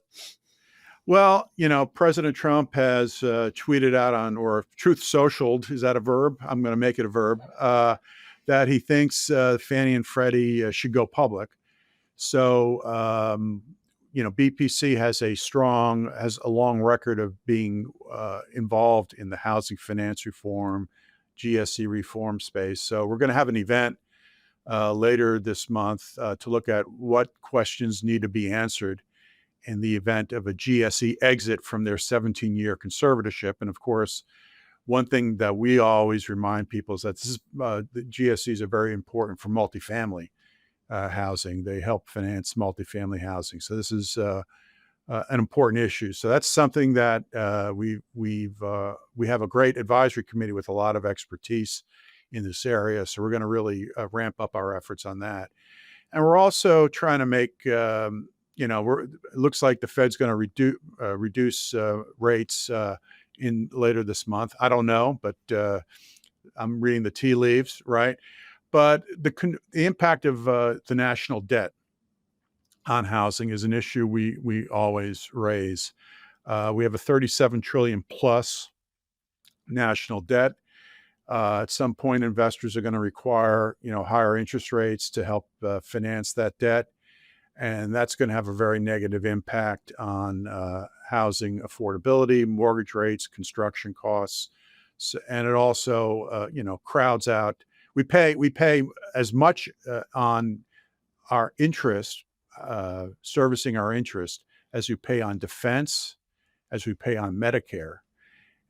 Well, President Trump has tweeted out or Truth Socialed, is that a verb? I'm going to make it a verb, that he thinks Fannie and Freddie should go public. So, BPC has a long record of being involved in the housing finance reform, GSE reform space. So we're going to have an event later this month to look at what questions need to be answered in the event of a GSE exit from their 17-year conservatorship. And of course, one thing that we always remind people is that the GSEs are very important for multifamily housing. They help finance multifamily housing. So this is an important issue. So that's something that we have a great advisory committee with a lot of expertise in this area. So we're going to really ramp up our efforts on that. And we're also trying to make it looks like the Fed's going to reduce rates in later this month. I don't know, but I'm reading the tea leaves, right? But the impact of the national debt on housing is an issue we always raise. We have a 37 trillion plus national debt. At some point, investors are going to require higher interest rates to help finance that debt. And that's going to have a very negative impact on housing affordability, mortgage rates, construction costs. So, and it also, crowds out. We pay as much on our interest, servicing our interest, as we pay on defense, as we pay on Medicare.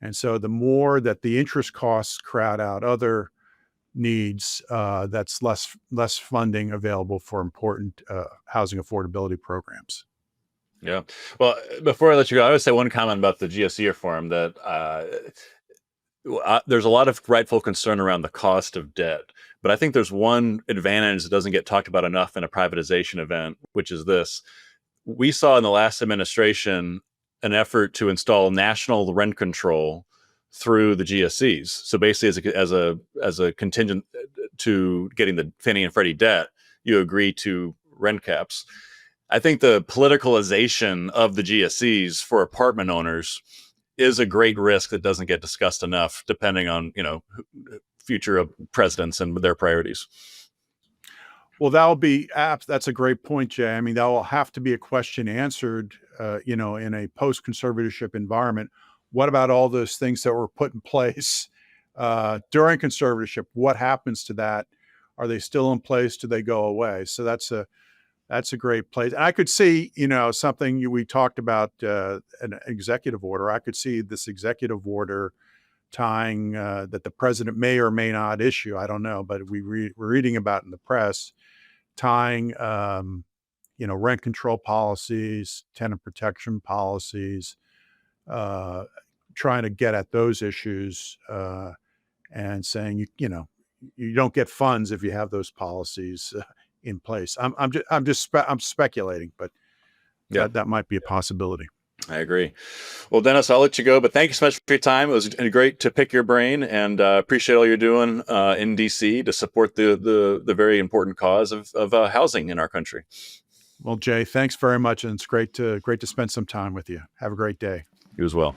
And so the more that the interest costs crowd out other needs, that's less funding available for important housing affordability programs. Yeah. Well, before I let you go, I would say one comment about the GSE reform that there's a lot of rightful concern around the cost of debt. But I think there's one advantage that doesn't get talked about enough in a privatization event, which is this. We saw in the last administration an effort to install national rent control through the GSEs. So basically, as a contingent to getting the Fannie and Freddie debt, you agree to rent caps. I think the politicalization of the GSEs for apartment owners is a great risk that doesn't get discussed enough, depending on future presidents and their priorities. Well, that's a great point, Jay. I mean, that will have to be a question answered, in a post-conservatorship environment. What about all those things that were put in place during conservatorship? What happens to that? Are they still in place? Do they go away? So that's a great place. And I could see, something we talked about, an executive order. I could see this executive order tying that the president may or may not issue. I don't know, but we're reading about in the press tying, rent control policies, tenant protection policies, trying to get at those issues and saying, you don't get funds if you have those policies in place. I'm speculating, but yeah, that might be a possibility. I agree. Well, Dennis, I'll let you go, but thank you so much for your time. It was great to pick your brain, and appreciate all you're doing in DC to support the very important cause of housing in our country. Well, Jay, thanks very much, and it's great to spend some time with you. Have a great day. You as well.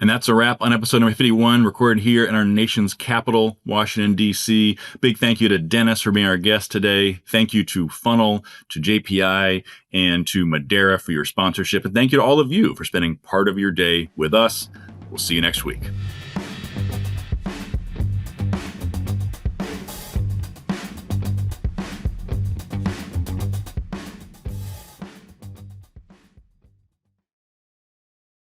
And that's a wrap on episode number 51, recorded here in our nation's capital, Washington, D.C. Big thank you to Dennis for being our guest today. Thank you to Funnel, to JPI, and to Madeira for your sponsorship. And thank you to all of you for spending part of your day with us. We'll see you next week.